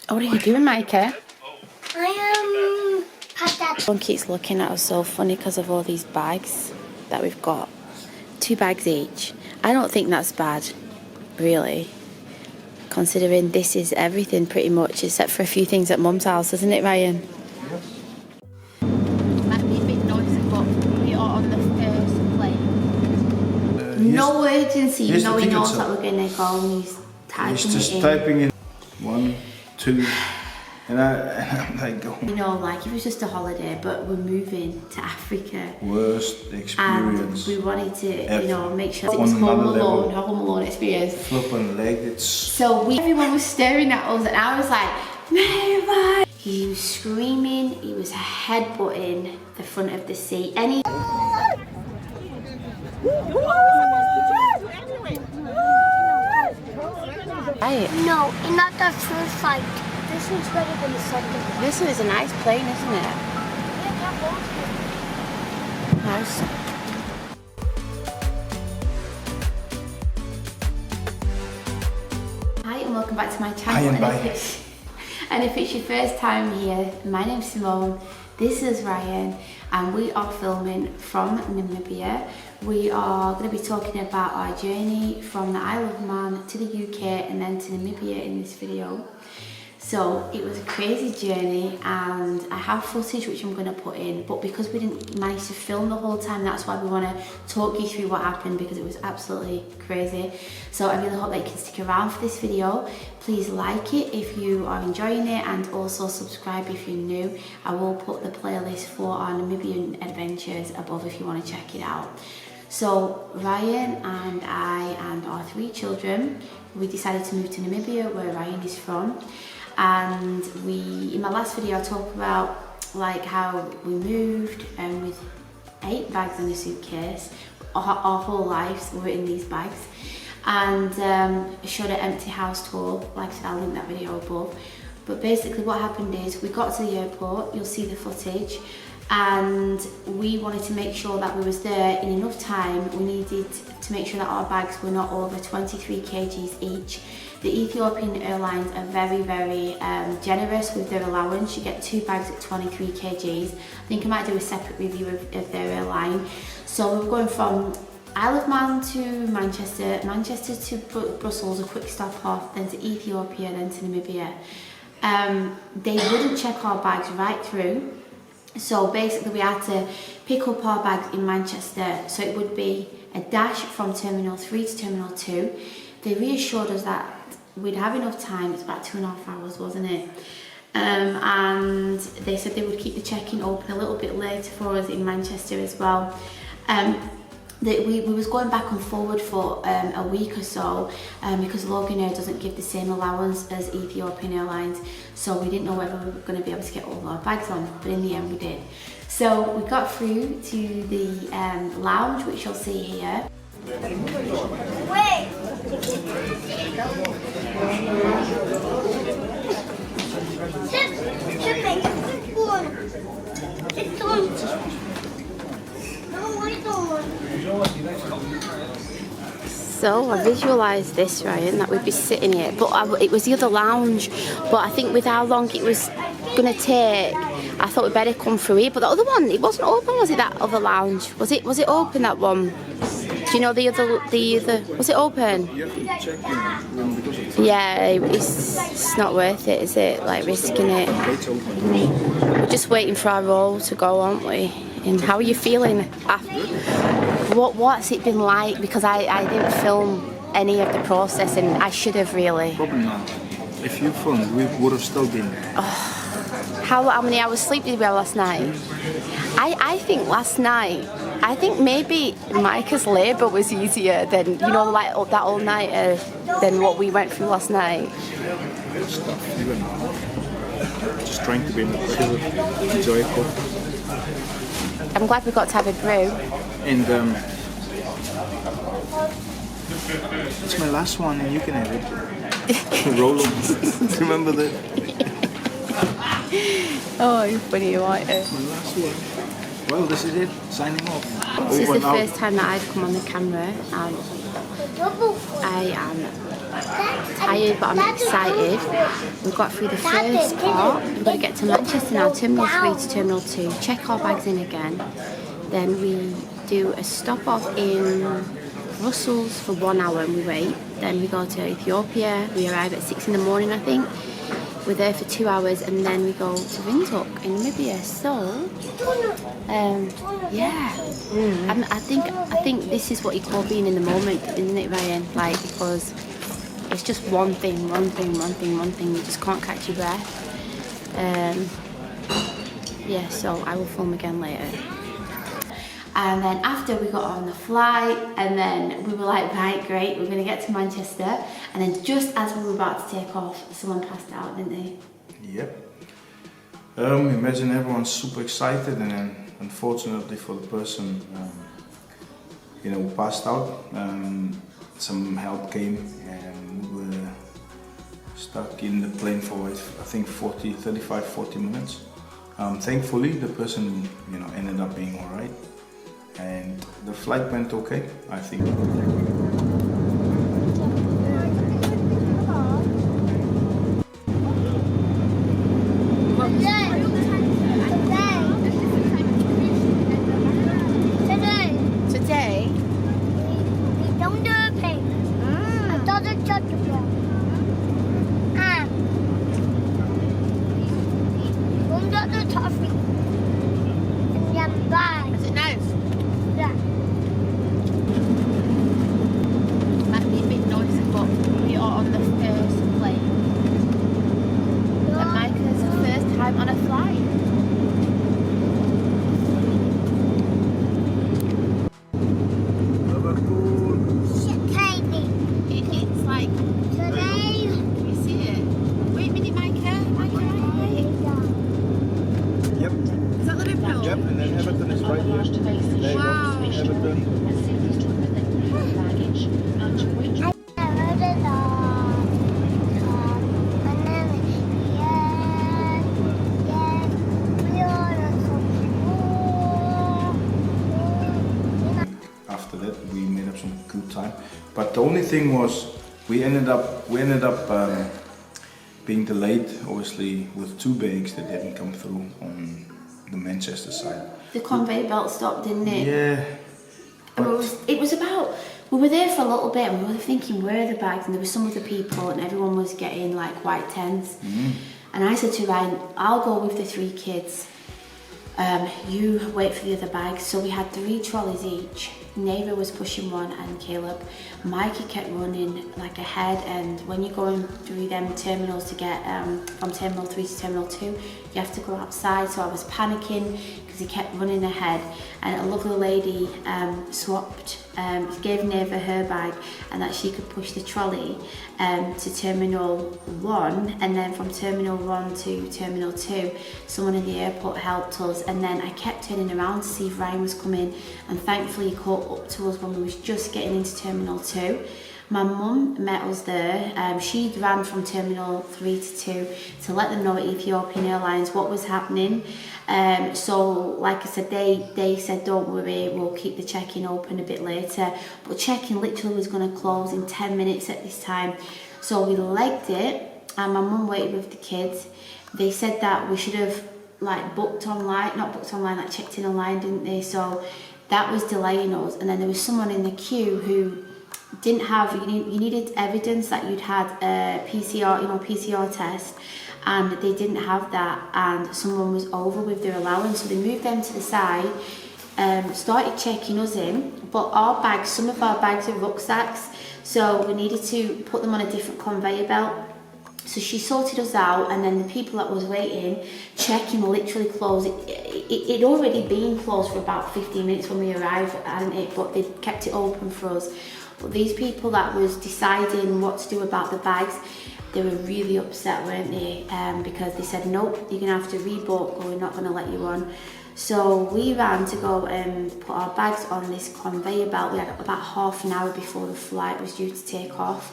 What are you doing, Micah? I am pasta. Everyone keeps looking at us so funny because of all these bags that we've got. 2 bags each. I don't think that's bad, really. Considering this is everything pretty much, except for a few things at Mum's house, isn't it, Ryan? Might be a bit noisy, but we are on the first plane. No urgency, no one knows that we're going to go and he's typing just it in. Typing in 1, 2, and I'm like going. You know, like it was just a holiday, but we're moving to Africa. Worst experience. And we wanted to, you know, make sure it On was Home another Alone, level. a Home Alone experience. Flipping leg, it's... So everyone was staring at us, and I was like, Mary! He was screaming, he was headbutting the front of the seat. Any Right. No, not the first flight. This one's better than the second. This is a nice plane, isn't it? Nice. Hi and welcome back to my channel. And if it's your first time here, my name's Simone, this is Ryan, and we are filming from Namibia. We are going to be talking about our journey from the Isle of Man to the UK and then to Namibia in this video. So it was a crazy journey, and I have footage which I'm going to put in, but because we didn't manage to film the whole time, that's why we want to talk you through what happened, because it was absolutely crazy. So I really hope that you can stick around for this video. Please like it if you are enjoying it, and also subscribe if you're new. I will put the playlist for our Namibian adventures above if you want to check it out. So Ryan and I and our 3 children, we decided to move to Namibia, where Ryan is from. And in my last video I talked about like how we moved, and with 8 bags in a suitcase, our whole lives were in these bags, and I showed an empty house tour. Like I said, I'll link that video above. But basically what happened is we got to the airport, you'll see the footage, and we wanted to make sure that we was there in enough time. We needed to make sure that our bags were not over 23 kgs each. The Ethiopian Airlines are very, very generous with their allowance. You get 2 bags at 23 kgs. I think I might do a separate review of their airline. So we were going from Isle of Man to Manchester, Manchester to Brussels, a quick stop off, then to Ethiopia, then to Namibia. They wouldn't check our bags right through. So basically we had to pick up our bags in Manchester. So it would be a dash from Terminal 3 to Terminal 2. They reassured us that we'd have enough time. It's about 2.5 hours, wasn't it? And they said they would keep the check-in open a little bit later for us in Manchester as well. We was going back and forward for a week or so, because Logan Air doesn't give the same allowance as Ethiopian Airlines, so we didn't know whether we were going to be able to get all of our bags on, but in the end we did. So we got through to the lounge, which you'll see here. Wait! So I visualised this, Ryan, that we'd be sitting here, but it was the other lounge. But I think with how long it was going to take, I thought we'd better come through here. But the other one, it wasn't open, was it? That other lounge, was it open? That one? Do you know the other? Was it open? Yeah, it's not worth it, is it? Like risking it. We're just waiting for our roll to go, aren't we? And how are you feeling? What's it been like? Because I didn't film any of the process, and I should have really. Probably not. If you filmed, we would have still been there. Oh, how many hours sleep did we have last night? I think last night, I think maybe Micah's labour was easier than, you know, like that all-nighter than what we went through last night. Stuff, even just trying to be in the middle, joyful. I'm glad we got to have a brew. And it's my last one, and you can have it. Roll on. Remember that? Oh, you're funny, you are. My last one. Well, this is it. Signing off. This is the first time that I've come on the camera, and I am tired, but I'm excited. We got through the first part. We've got to get to Manchester now, Terminal 3 to Terminal 2, check our bags in again. Then we do a stop off in Brussels for 1 hour and we wait. Then we go to Ethiopia. We arrive at 6 in the morning, I think. We're there for 2 hours and then we go to Windhoek in Namibia. So, yeah. I think this is what you call being in the moment, isn't it, Ryan? Like, because it's just one thing. You just can't catch your breath. Yeah, so I will film again later. And then after we got on the flight, and then we were like, right, great, we're gonna get to Manchester. And then just as we were about to take off, someone passed out, didn't they? Yep. Imagine everyone's super excited, and then unfortunately for the person, who passed out, some help came, and we were stuck in the plane for, I think, 40 minutes. Thankfully, the person, ended up being all right. And the flight went okay, I think. Today? We don't do a plane. I thought it shut the door. Don't do the toffee. And then bye. Is it nice? Yeah. Might be a bit noisy, but we are on the first plane. And Micah's first time on a flight. It's like, Today. can you see it? Wait a minute, Micah. Micah, right? Yep. Is that Liverpool? Yep, and then Everton is right here. There you Wow. go, Everton. I heard it After that, we made up some good time. But the only thing was, we ended up being delayed, obviously, with 2 bags that didn't come through on the Manchester side. The conveyor belt stopped, didn't it? Yeah. And it was about, we were there for a little bit and we were thinking, where are the bags? And there were some other people and everyone was getting like white tents. And I said to Ryan, I'll go with the 3 kids. You wait for the other bags. So we had 3 trolleys each. Naavah was pushing one and Caleb. Mikey kept running like ahead, and when you're going through them terminals to get from Terminal 3 to Terminal 2, you have to go outside. So I was panicking because he kept running ahead, and a lovely lady gave Naavah her bag and that she could push the trolley to Terminal 1, and then from Terminal 1 to Terminal 2 someone in the airport helped us, and then I kept turning around to see if Ryan was coming, and thankfully he caught up to us when we was just getting into Terminal 2. My mum met us there. She ran from Terminal 3 to 2 to let them know at Ethiopian Airlines what was happening. So like I said, they said don't worry, we'll keep the check-in open a bit later, but check-in literally was going to close in 10 minutes at this time. So we legged it and my mum waited with the kids. They said that we should have like checked in online, didn't they? So that was delaying us, and then there was someone in the queue who didn't have, you needed evidence that you'd had a PCR test, and they didn't have that, and someone was over with their allowance, so they moved them to the side, started checking us in, but our bags, some of our bags are rucksacks, so we needed to put them on a different conveyor belt. So she sorted us out, and then the people that was waiting, check-in literally closed. It'd already been closed for about 15 minutes when we arrived, hadn't it? But they kept it open for us. But these people that was deciding what to do about the bags, they were really upset, weren't they? Because they said, nope, you're gonna have to rebook, or we're not gonna let you on. So we ran to go and put our bags on this conveyor belt. We had about half an hour before the flight was due to take off.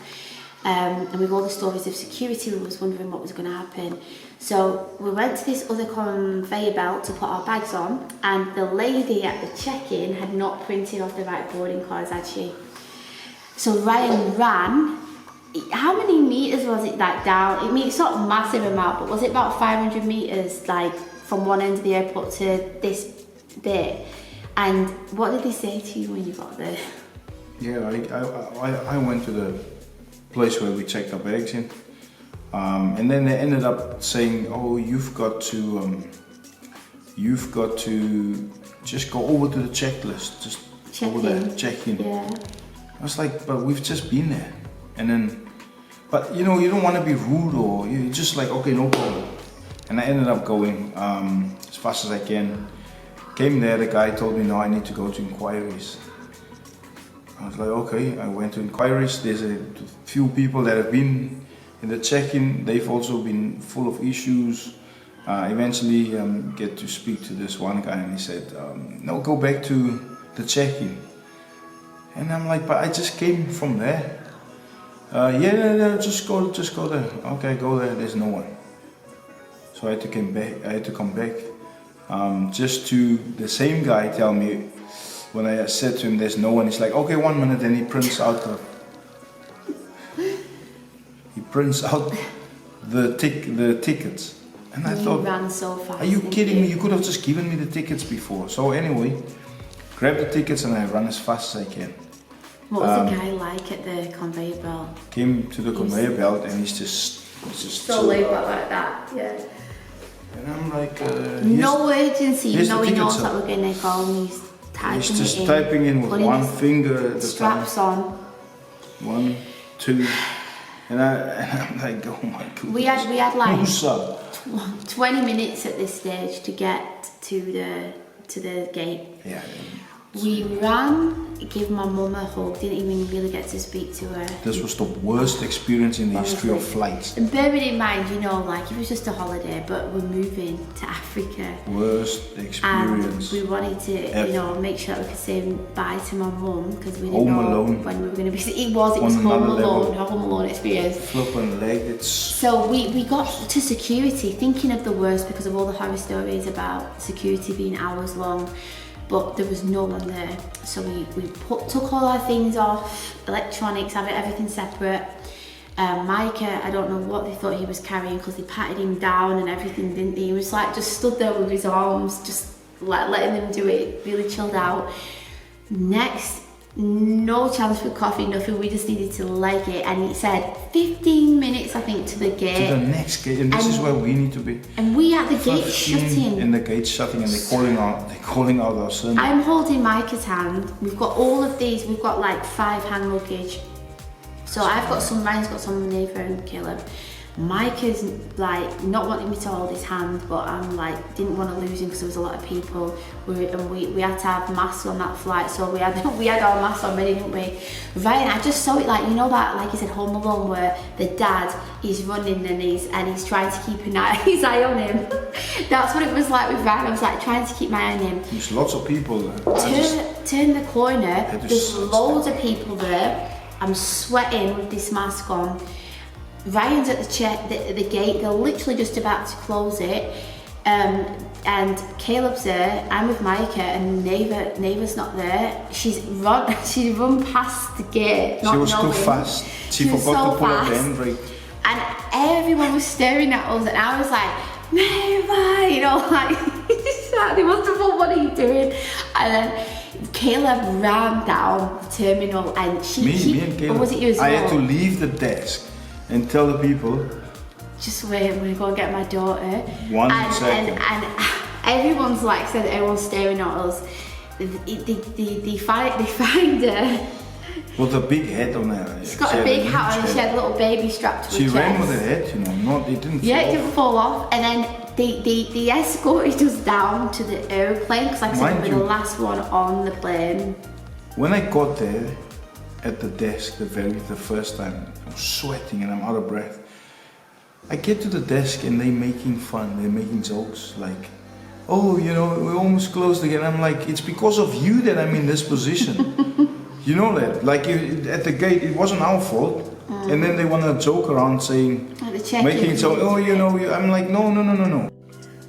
And with all the stories of security, we was wondering what was going to happen. So we went to this other conveyor belt to put our bags on, and the lady at the check-in had not printed off the right boarding cards, had she? So Ryan ran How many meters was it like down? I mean, it's not a massive amount, but was it about 500 meters like from one end of the airport to this bit? And what did they say to you when you got there? Yeah, I went to the place where we checked our bags in, and then they ended up saying, "Oh, you've got to just go over to the checklist, just over there, check in." Yeah. I was like, "But we've just been there," and then, but you know, you don't want to be rude, or you're just like, "Okay, no problem." And I ended up going as fast as I can. Came there, the guy told me, "No, I need to go to inquiries." I was like, okay, I went to inquiries. There's a few people that have been in the check-in. They've also been full of issues. Eventually get to speak to this one guy, and he said, no, go back to the check-in. And I'm like, but I just came from there. Yeah, just go there. Okay, go there, there's no one. So I had to come back. Just to the same guy tell me, when I said to him there's no one, he's like, okay, 1 minute, and he prints out the tickets. And I thought, ran so fast, are you kidding me? You could have just given me the tickets before. So anyway, grabbed the tickets and I ran as fast as I can. What was the guy like at the conveyor belt? Came to the conveyor belt and he's just so laid back like that, yeah. And I'm like, no urgency, you know, he knows tickets that we're gonna go, and he's just typing in with one finger at the straps time. on. 1, 2, and I'm like, oh my goodness. We had like Musa. 20 minutes at this stage to get to the gate. Yeah. We ran, gave my mum a hug, didn't even really get to speak to her. This was the worst experience in the history of flights. And bearing in mind, you know, like it was just a holiday, but we're moving to Africa. Worst experience. And we wanted to, you know, make sure that we could say bye to my mum, because we didn't Home know alone. when we were going to be. It was home alone, a home alone experience. Flip and leg, it's. So we got to security, thinking of the worst because of all the horror stories about security being hours long. But there was no one there, so we took all our things off, electronics, everything separate. Micah, I don't know what they thought he was carrying, because they patted him down and everything, didn't they? He was like just stood there with his arms, just like letting them do it, really chilled out. Next, no chance for coffee, nothing, we just needed to leg it, and it said 15 minutes I think to the gate. To the next gate, and this is where we need to be. And we had the gate shutting. And the gate shutting, and they're calling out our son. I'm holding Micah's hand. We've got all of these, we've got like 5 hand luggage. So I've got some, Ryan's got some, Naavah and Caleb. Micah's like not wanting me to hold his hand, but I'm like didn't want to lose him because there was a lot of people. We had to have masks on that flight, so we had our masks on ready, didn't we? Ryan, I just saw it like, you know that, like you said, Home Alone, where the dad is running and he's trying to keep his eye on him. That's what it was like with Ryan. I was like trying to keep my eye on him. There's lots of people there. Turn the corner. There's loads of people there. I'm sweating with this mask on. Ryan's at the gate, they're literally just about to close it, and Caleb's there, I'm with Micah, and Naavah's not there. She's run past the gate, not knowing. She was too fast. She forgot to pull her handbrake. And everyone was staring at us, and I was like, Naavah, you know, like, they must have thought, what are you doing? And then Caleb ran down the terminal, and me and Caleb, or was it you as well? I had to leave the desk and tell the people, just wait, I'm gonna go and get my daughter. 1 second. And everyone's like said, everyone's staring at us. They find her. With a big hat on her. She's got a big hat on, and she had a little baby strapped to her chest. She ran with her head, you know, it didn't fall off. Yeah, it didn't fall off. And then they escorted us down to the aeroplane, because like I said, we were the last one on the plane. When I got there at the desk the first time, I'm sweating and I'm out of breath. I get to the desk and they're making fun, they're making jokes like, oh, you know, we're almost closed again. I'm like, it's because of you that I'm in this position. You know that, like at the gate, it wasn't our fault. And then they want to joke around saying, making so, oh, you know, I'm like, no.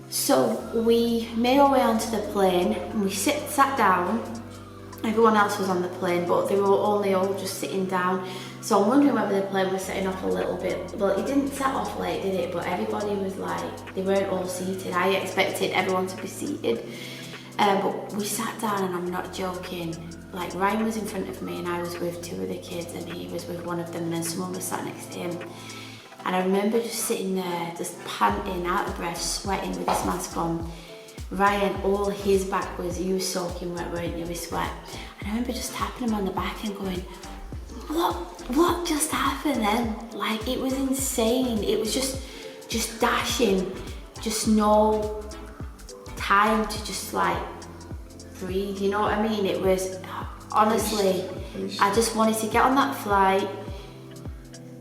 So we made our way onto the plane and we sat down. Everyone else was on the plane, but they were only all just sitting down. So I'm wondering whether the plane was setting off a little bit. Well, it didn't set off late, did it? But everybody was like, they weren't all seated. I expected everyone to be seated. But we sat down, and I'm not joking. Like, Ryan was in front of me, and I was with two of the kids, and he was with one of them, and then someone was sat next to him. And I remember just sitting there, just panting, out of breath, sweating with his mask on. Ryan, all his back he was soaking wet, weren't you, with sweat. And I remember just tapping him on the back and going, what just happened then? Like, it was insane. It was just dashing, just no time to just like breathe, you know what I mean? It was, honestly, I just wanted to get on that flight.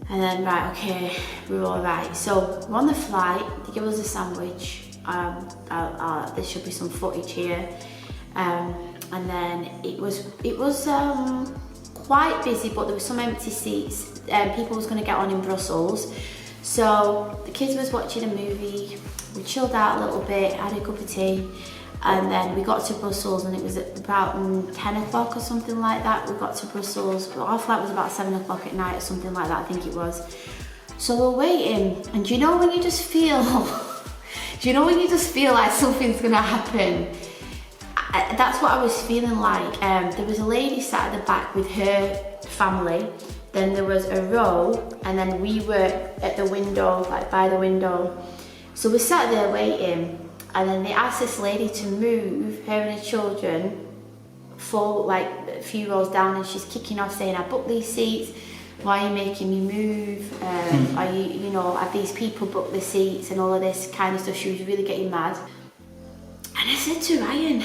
And then, right, okay, we're all right. So we're on the flight, they give us a sandwich. There should be some footage here. And then it was quite busy, but there were some empty seats. People was gonna get on in Brussels. So the kids was watching a movie. We chilled out a little bit, had a cup of tea. And then we got to Brussels, and it was at about 10 o'clock or something like that. We got to Brussels, but our flight was about 7 o'clock at night or something like that, I think it was. So we're waiting, and do you know when you just feel, like something's gonna happen? That's what I was feeling like. There was a lady sat at the back with her family, then there was a row, and then we were at the window, like by the window. So we sat there waiting. And then they asked this lady to move her and her children forward, like a few rows down, and she's kicking off saying, I booked these seats, why are you making me move? Are you know, have these people booked the seats and all of this kind of stuff? She was really getting mad. And I said to Ryan,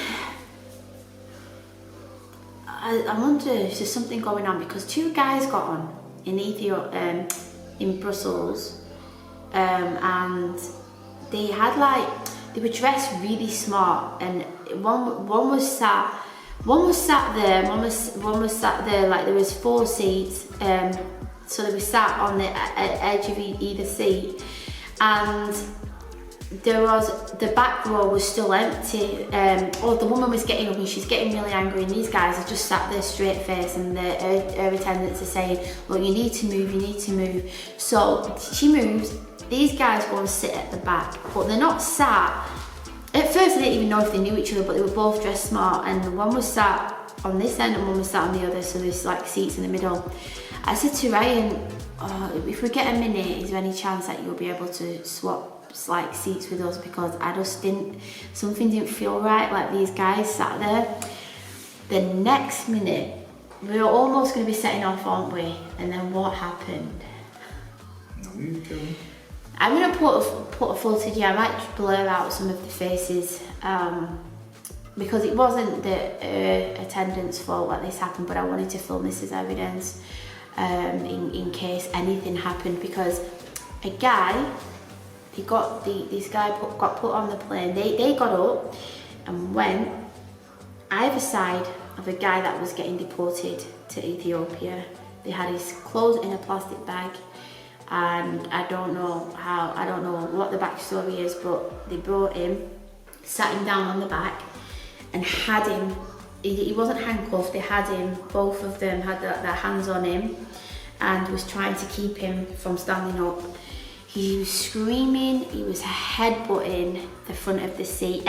I wonder if there's something going on, because two guys got on in Ethiopia, in Brussels, and they had like, they were dressed really smart, and one was sat there, one was sat there, like there was 4 seats, so they were sat on the edge of either seat, and there was, the back row was still empty. The woman was getting up and she's getting really angry, and these guys are just sat there straight face, and her attendants are saying, look, you need to move, you need to move. So she moves. These guys go and sit at the back, but they're not sat. At first I didn't even know if they knew each other, but they were both dressed smart, and one was sat on this end and one was sat on the other, so there's like seats in the middle. I said to Ryan, if we get a minute, is there any chance that you'll be able to swap like seats with us, because I just something didn't feel right, like these guys sat there. The next minute, we were almost going to be setting off, aren't we? And then what happened? I'm going to put a footage, yeah, I might blur out some of the faces, because it wasn't the attendant's fault that this happened, but I wanted to film this as evidence in case anything happened, because a guy, this guy got put on the plane, they got up and went either side of a guy that was getting deported to Ethiopia. They had his clothes in a plastic bag, and I don't know what the backstory is, but they brought him, sat him down on the back, and had him, he wasn't handcuffed, they had him, both of them had their hands on him, and was trying to keep him from standing up. He was screaming, he was headbutting the front of the seat.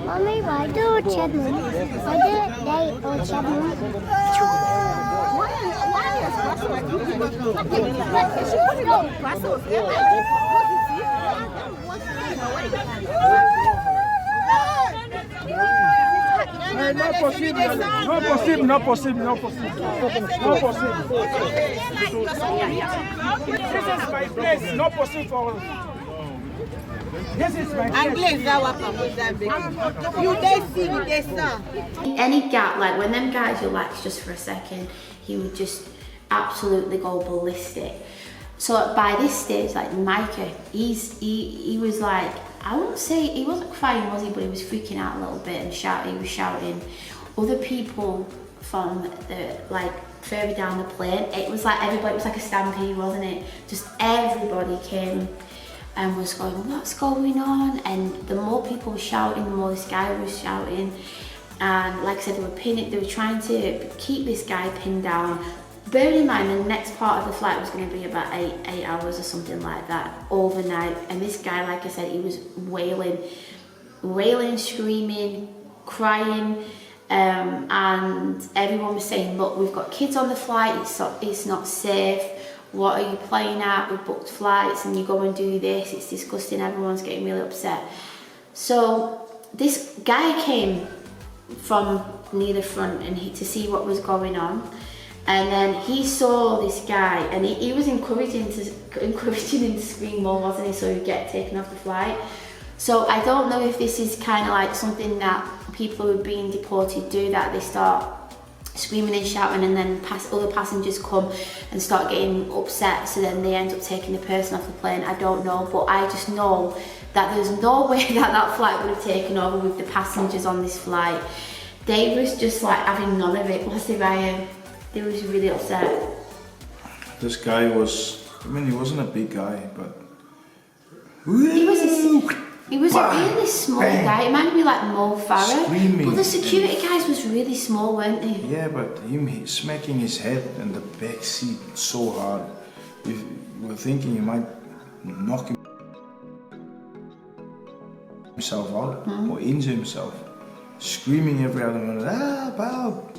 Mommy, why do Chapman? Why do they or Chapman? Not possible, not possible, not possible, not possible, not possible. This is my place, not possible for us. This is my place. You they see, they saw. Any gap, like when them guys relax just for a second, he would just absolutely go ballistic. So by this stage, like Micah, he was like, I wouldn't say, he wasn't crying, was he? But he was freaking out a little bit and shouting. He was shouting. Other people from the, like, further down the plane, it was like everybody, it was like a stampede, wasn't it? Just everybody came. and was going, what's going on? And the more people were shouting, the more this guy was shouting. And like I said, they were trying to keep this guy pinned down. Bearing in mind, the next part of the flight was going to be about 8 hours or something like that, overnight. And this guy, like I said, he was wailing, screaming, crying. And everyone was saying, look, we've got kids on the flight, it's not safe. What are you playing at? We've booked flights and you go and do this, it's disgusting. Everyone's getting really upset. So this guy came from near the front and to see what was going on, and then he saw this guy and he was encouraging him to scream more, wasn't he, so he'd get taken off the flight. So I don't know if this is kind of like something that people who are being deported do, that they start screaming and shouting and then other passengers come and start getting upset, so then they end up taking the person off the plane. I don't know, but I just know that there's no way that flight would have taken over with the passengers on this flight. They was just like having none of it, was they, Ryan? They was really upset. This guy was, I mean, he wasn't a big guy, but he was a really small guy. It might be like Mo Farah, screaming, but the security guys was really small, weren't they? Yeah, but him smacking his head in the back seat so hard. We were thinking he might knock himself out or injure himself. Screaming every other minute, help,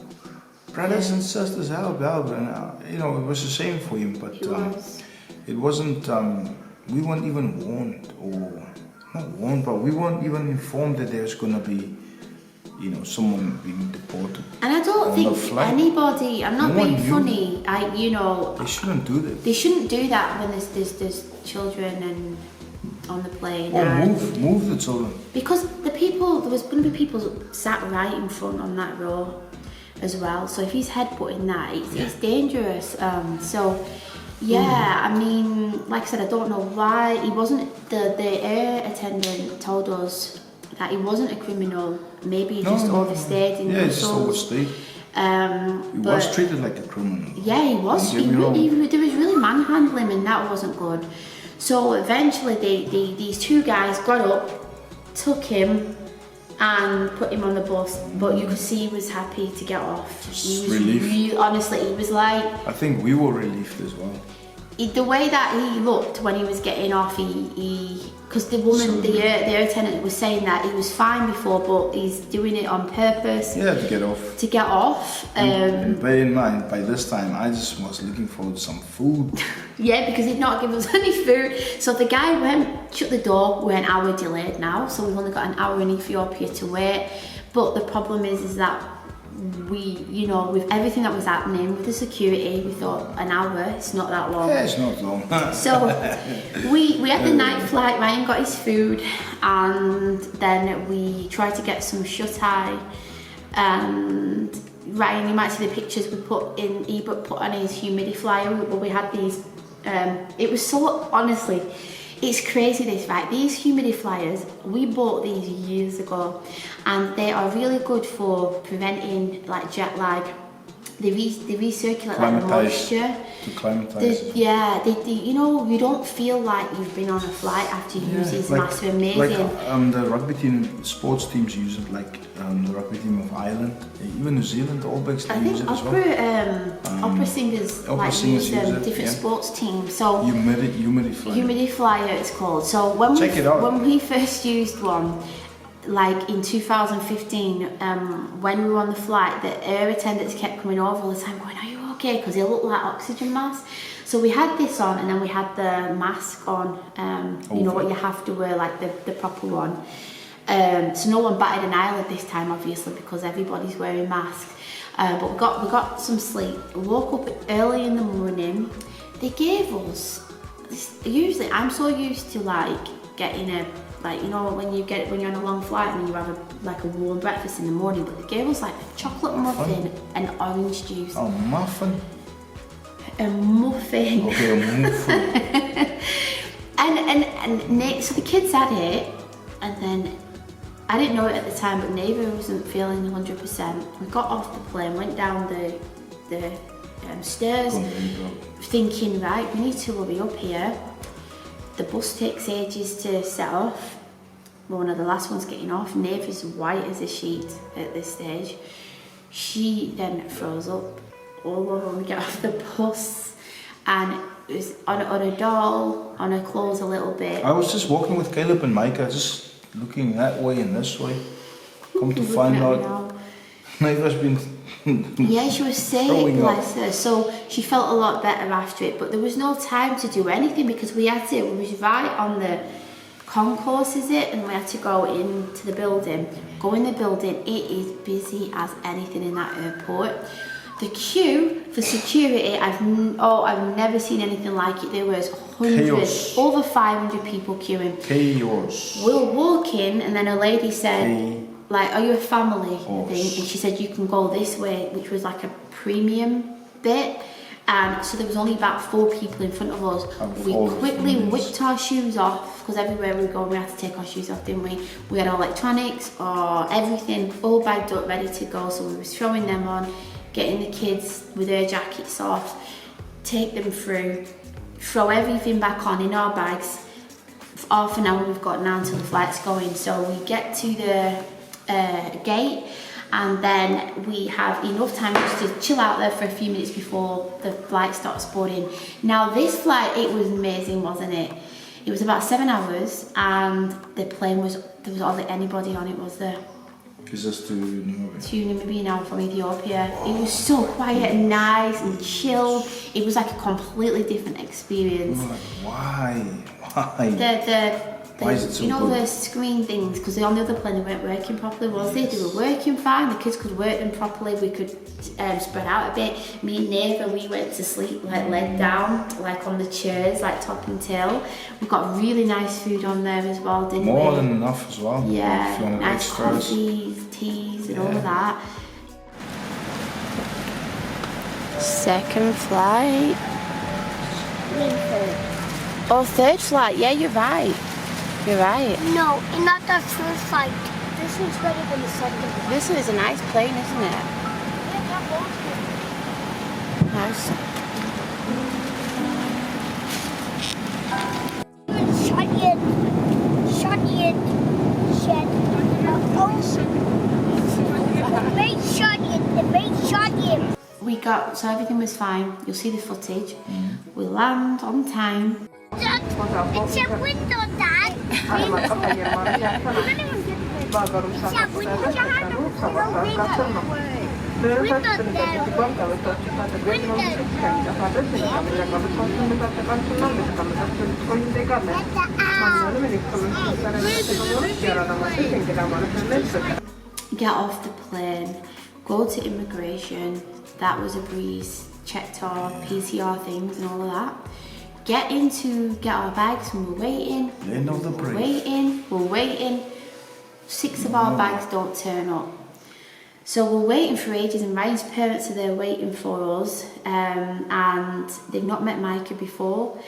brothers and sisters, help. And you know, it was the same for him, but it wasn't. We weren't even warned, or not warned, but we weren't even informed that there's gonna be, you know, someone being deported. And I don't think anybody, I'm not being funny, you know, they shouldn't do that. They shouldn't do that when there's children and on the plane. Or move the children. Because there was going to be people sat right in front on that row as well. So if he's headbutting that, it's dangerous. So yeah, I mean, like I said, I don't know why he wasn't. The air attendant told us that he wasn't a criminal. Maybe he just overstayed in he just overstayed. He was treated like a criminal. Yeah, he was. There was really manhandling, and that wasn't good. So eventually, these two guys got up, took him, and put him on the bus. But you could see he was happy to get off. He was relieved. Honestly, he was like. I think we were relieved as well. The way that he looked when he was getting off, because the woman, the air attendant was saying that he was fine before, but he's doing it on purpose. Yeah, to get off. To get off. And bear in mind, by this time, I just was looking for some food. Yeah, because he'd not given us any food. So the guy shut the door. We're an hour delayed now, so we've only got an hour in Ethiopia to wait. But the problem is that you know, with everything that was happening, with the security, we thought an hour, it's not that long. Yeah, it's not long. So we had the night flight, Ryan got his food, and then we tried to get some shut-eye, and Ryan, you might see the pictures he put on his humidiflyer, where we had these, it was so, honestly, it's crazy this, right? These humidiflyers, we bought these years ago, and they are really good for preventing like jet lag. They recirculate like the moisture. To climatize. They, you know, you don't feel like you've been on a flight after you use these masks. They're amazing. Like the rugby team, sports teams use it, like the rugby team of Ireland, even New Zealand, the All Blacks, they use it as well. Opera singers use different sports teams. So Humidiflyer. Humidiflyer it's called. So when we first used one, like in 2015, when we were on the flight, the air attendants kept coming over all the time going, are you okay? Because they look like oxygen masks. So we had this on, and then we had the mask on, you know what you have to wear, like the proper one. So no one batted an eyelid this time, obviously, because everybody's wearing masks. But we got some sleep. We woke up early in the morning. They gave us, usually I'm so used to like getting a, like, you know, when you're on a long flight and you have a warm breakfast in the morning, but they gave us like a chocolate muffin and orange juice. A muffin? A muffin. Okay, a muffin. and so the kids had it, and then I didn't know it at the time, but Naavah wasn't feeling 100%. We got off the plane, went down the stairs, thinking, right, we need to hurry up here. The bus takes ages to set off. We're one of the last ones getting off. Naavah's white as a sheet at this stage. She then froze up all over when we get off the bus, and it was on a doll, on her clothes a little bit. I was just walking with Caleb and Micah, just looking that way and this way. Come to find out, Naavah's been yeah, she was sick, bless her. So she felt a lot better after it, but there was no time to do anything because we was right on the concourse, is it? And we had to go into the building. Go in the building, it is busy as anything in that airport. The queue for security, I've never seen anything like it. There was hundreds, over 500 people queuing. Chaos. We were walking, and then a lady said, like, are you a family? And she said, you can go this way, which was like a premium bit. And so there was only about 4 people in front of us. We quickly whipped our shoes off, because everywhere we go, we had to take our shoes off, didn't we? We had our electronics, or everything, all bagged up, ready to go. So we was throwing them on, getting the kids with their jackets off, take them through, throw everything back on in our bags. Half an hour we've got now until the flight's going. So we get to the gate, and then we have enough time just to chill out there for a few minutes before the flight starts boarding. Now this flight, it was amazing, wasn't it? It was about 7 hours, and the plane there was hardly anybody on it, was there? Is this to Namibia? To Namibia now from Ethiopia. It was so quiet and nice and chill. It was like a completely different experience. Like, why? Why is it so good? The screen things, because on the other plane they weren't working properly, was they? They were working fine, the kids could work them properly, we could spread out a bit. Me and Naavah, we went to sleep like leg down, like on the chairs, like top and tail. We got really nice food on there as well, didn't we? More than enough as well. Yeah, nice coffees, teas and all of that. Second flight. Oh, third flight, yeah, you're right. You're right. No, not the first flight. This one's better than the second one. This is a nice plane, isn't it? Nice. So everything was fine. You'll see the footage. We land on time. It's a window, Dad. It's a Get off the plane, go to immigration. That was a breeze. Checked our PCR things and all of that. Get our bags, and we're waiting. End of the break. We're waiting. 6 of our bags don't turn up. So we're waiting for ages, and Ryan's parents are there waiting for us, and they've not met Micah before.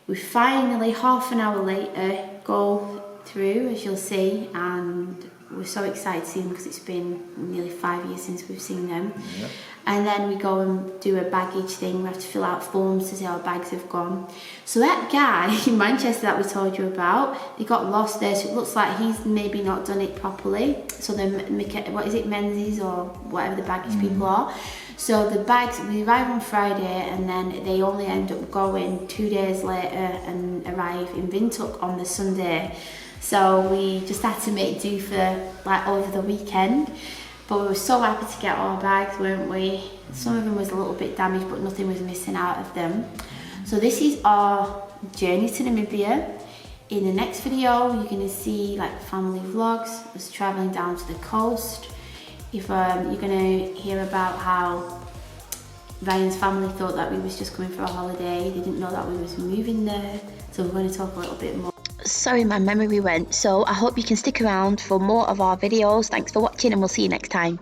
We finally, half an hour later, go through, as you'll see, and we're so excited to see them because it's been nearly 5 years since we've seen them. Yep. And then we go and do a baggage thing. We have to fill out forms to see how our bags have gone. So that guy in Manchester that we told you about, they got lost there, so it looks like he's maybe not done it properly. So what is it, Menzies or whatever the baggage people are. So the bags, we arrive on Friday, and then they only end up going 2 days later and arrive in Windhoek on the Sunday. So we just had to make do for like over the weekend. But we were so happy to get our bags, weren't we? Some of them was a little bit damaged, but nothing was missing out of them. So this is our journey to Namibia. In the next video, you're gonna see like family vlogs, us traveling down to the coast. If you're gonna hear about how Ryan's family thought that we was just coming for a holiday. They didn't know that we was moving there. So we're gonna talk a little bit more. Sorry, my memory went. So I hope you can stick around for more of our videos. Thanks for watching, and we'll see you next time.